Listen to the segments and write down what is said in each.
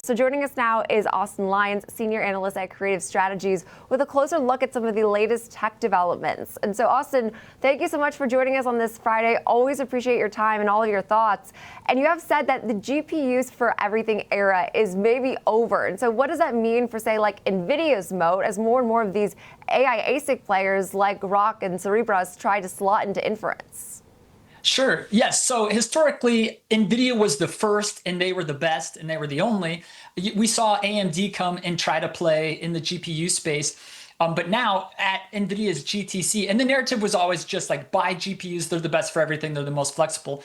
So joining us now is Austin Lyons, Senior Analyst at Creative Strategies, with a closer look at some of the latest tech developments. And so, Austin, thank you so much for joining us on this Friday. Always appreciate your time and all of your thoughts. And you have said that the GPUs for everything era is maybe over. And so what does that mean for, say, like Nvidia's moat, as more and more of these AI ASIC players like Grok and Cerebras try to slot into inference? Sure. Yes. So historically, NVIDIA was the first and they were the best and they were the only. We saw AMD come and try to play in the GPU space. But now at NVIDIA's GTC, and the narrative was always just like buy GPUs, they're the best for everything, they're the most flexible.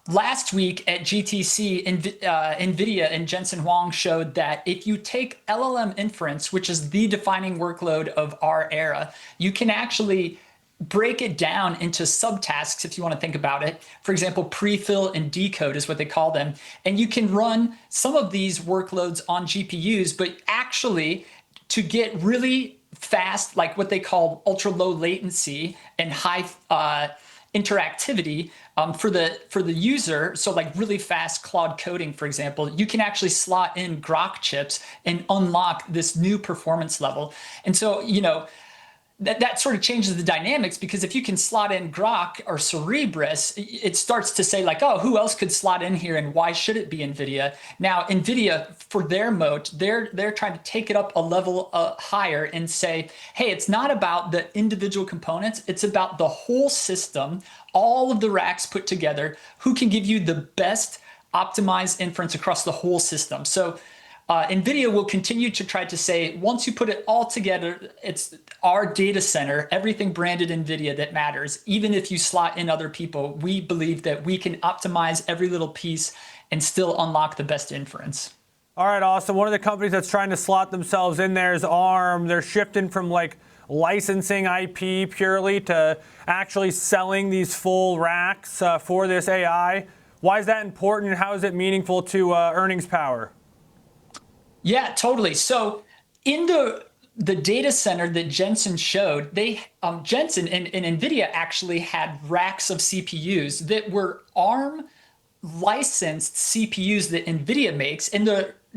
Last week at GTC, NVIDIA and Jensen Huang showed that if you take LLM inference, which is the defining workload of our era, you can actually break it down into subtasks if you want to think about it. For example, prefill and decode is what they call them. And you can run some of these workloads on GPUs, but actually to get really fast, like what they call ultra low latency and high interactivity for the user, so like really fast Claude coding, for example, you can actually slot in Grok chips and unlock this new performance level. And so, that sort of changes the dynamics, because if you can slot in Grok or Cerebras, it starts to say like, oh, who else could slot in here and why should it be NVIDIA? Now, NVIDIA, for their moat, they're trying to take it up a level higher and say, hey, it's not about the individual components, it's about the whole system, all of the racks put together, who can give you the best optimized inference across the whole system. So NVIDIA will continue to try to say, once you put it all together, it's our data center, everything branded NVIDIA that matters. Even if you slot in other people, we believe that we can optimize every little piece and still unlock the best inference. All right, Austin, one of the companies that's trying to slot themselves in there is ARM. They're shifting from like licensing IP purely to actually selling these full racks for this AI. Why is that important, and how is it meaningful to earnings power? Yeah, totally. So in the data center that Jensen showed, Jensen and NVIDIA actually had racks of CPUs that were ARM licensed CPUs that NVIDIA makes. And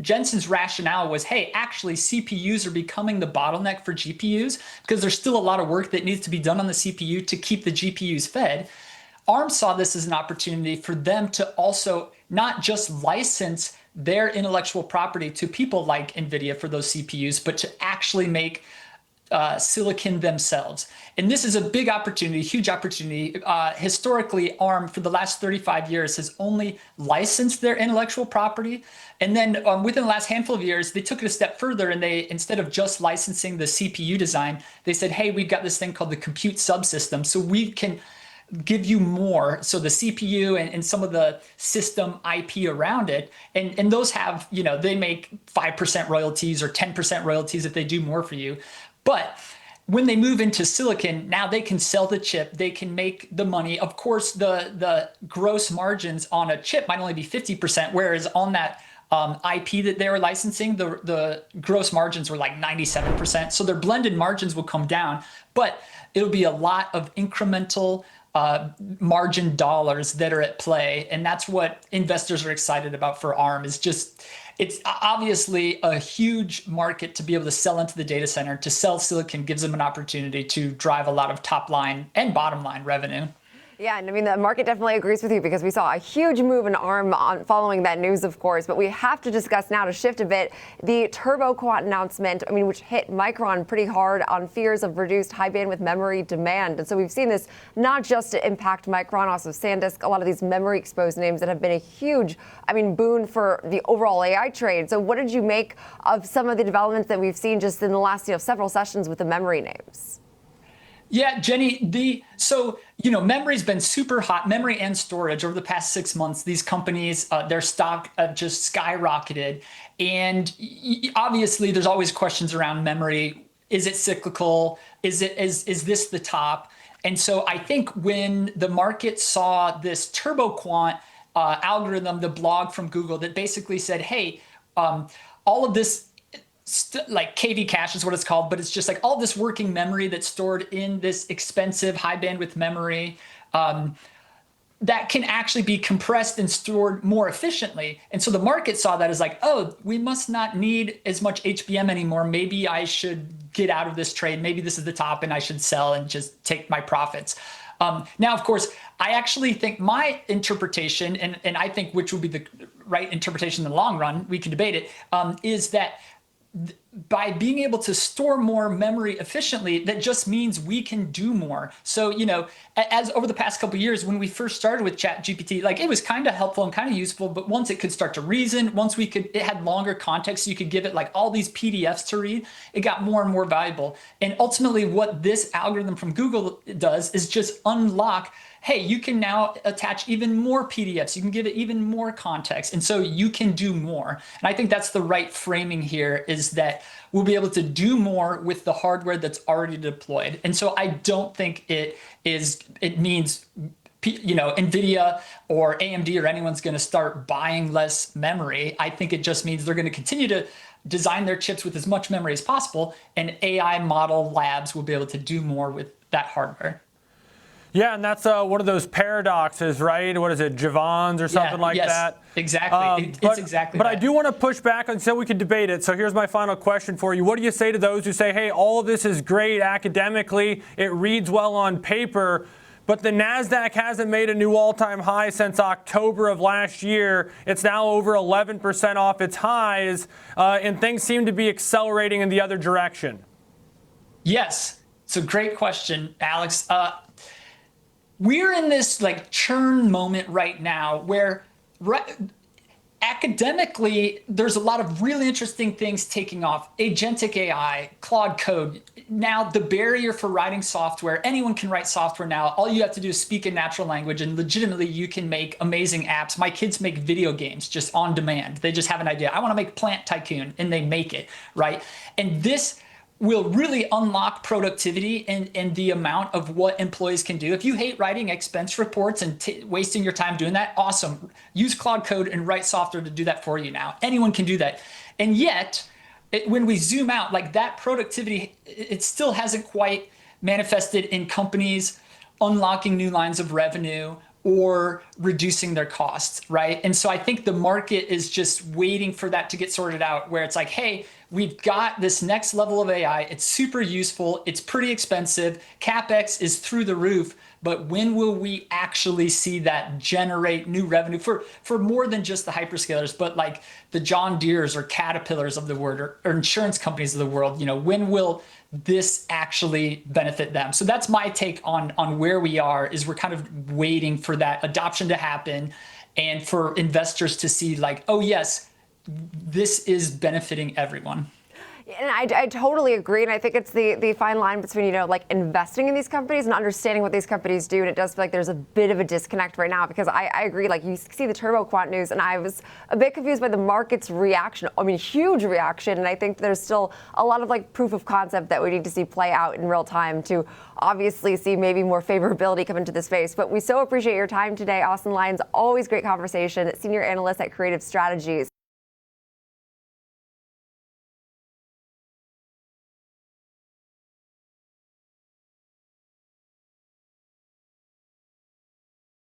Jensen's rationale was, hey, actually CPUs are becoming the bottleneck for GPUs because there's still a lot of work that needs to be done on the CPU to keep the GPUs fed. ARM saw this as an opportunity for them to also not just license their intellectual property to people like NVIDIA for those CPUs, but to actually make silicon themselves. And this is a big opportunity, huge opportunity. Historically, ARM for the last 35 years has only licensed their intellectual property. And then within the last handful of years, they took it a step further, and they, instead of just licensing the CPU design, they said, hey, we've got this thing called the compute subsystem. So we can give you more. So the CPU and some of the system IP around it, and those have, they make 5% royalties or 10% royalties if they do more for you. But when they move into silicon, now they can sell the chip, they can make the money. Of course, the gross margins on a chip might only be 50%, whereas on that IP that they were licensing, the gross margins were like 97%. So their blended margins will come down, but it'll be a lot of incremental margin dollars that are at play. And that's what investors are excited about for ARM. It's obviously a huge market to be able to sell into the data center. To sell silicon gives them an opportunity to drive a lot of top line and bottom line revenue. Yeah, and I mean, the market definitely agrees with you, because we saw a huge move in ARM following that news, of course. But we have to discuss now, to shift a bit, the TurboQuant announcement, which hit Micron pretty hard on fears of reduced high bandwidth memory demand. And so we've seen this not just to impact Micron, also SanDisk, a lot of these memory exposed names that have been a huge, boon for the overall AI trade. So what did you make of some of the developments that we've seen just in the last, several sessions with the memory names? Yeah, Jenny, memory's been super hot, memory and storage over the past 6 months. These companies, their stock just skyrocketed. And obviously there's always questions around memory. Is it cyclical? Is this the top? And so I think when the market saw this TurboQuant algorithm, the blog from Google that basically said, hey, all of this, like KV cache is what it's called, but it's just like all this working memory that's stored in this expensive high bandwidth memory. that can actually be compressed and stored more efficiently. And so the market saw that as like, oh, we must not need as much HBM anymore. Maybe I should get out of this trade. Maybe this is the top and I should sell and just take my profits. Now, of course, I actually think my interpretation, and I think which would be the right interpretation in the long run, we can debate it, is that by being able to store more memory efficiently, that just means we can do more. So, as over the past couple of years, when we first started with ChatGPT, like it was kind of helpful and kind of useful, but once it could start to reason, it had longer context, you could give it like all these PDFs to read, it got more and more valuable. And ultimately what this algorithm from Google does is just unlock, hey, you can now attach even more PDFs. You can give it even more context. And so you can do more. And I think that's the right framing here, is that we'll be able to do more with the hardware that's already deployed. And so I don't think it means Nvidia or AMD or anyone's going to start buying less memory. I think it just means they're going to continue to design their chips with as much memory as possible, and AI model labs will be able to do more with that hardware. Yeah, and that's one of those paradoxes, right? What is it, Javons or something like that? Exactly. It's exactly But that. I do want to push back and so we can debate it. So here's my final question for you. What do you say to those who say, hey, all of this is great academically, it reads well on paper, but the NASDAQ hasn't made a new all-time high since October of last year. It's now over 11% off its highs, and things seem to be accelerating in the other direction. Yes, it's a great question, Alex. We're in this like churn moment right now where academically, there's a lot of really interesting things taking off. Agentic AI, Claude Code. Now the barrier for writing software, anyone can write software now. All you have to do is speak in natural language and legitimately you can make amazing apps. My kids make video games just on demand. They just have an idea. I want to make Plant Tycoon and they make it, right? And this will really unlock productivity and the amount of what employees can do. If you hate writing expense reports and wasting your time doing that, awesome. Use Claude Code and write software to do that for you now. Anyone can do that. And yet, when we zoom out, like that productivity, it still hasn't quite manifested in companies unlocking new lines of revenue or reducing their costs, right? And so I think the market is just waiting for that to get sorted out, where it's like, hey, we've got this next level of AI. It's super useful. It's pretty expensive. CapEx is through the roof. But when will we actually see that generate new revenue for more than just the hyperscalers, but like the John Deeres or Caterpillars of the world or insurance companies of the world? When will this actually benefit them? So that's my take on where we are, is we're kind of waiting for that adoption to happen and for investors to see like, oh yes, this is benefiting everyone. And I totally agree, and I think it's the fine line between, like investing in these companies and understanding what these companies do, and it does feel like there's a bit of a disconnect right now, because I agree, like you see the TurboQuant news, and I was a bit confused by the market's reaction. I mean, huge reaction, and I think there's still a lot of like proof of concept that we need to see play out in real time to obviously see maybe more favorability come into the space. But we so appreciate your time today, Austin Lyons. Always great conversation. Senior analyst at Creative Strategies.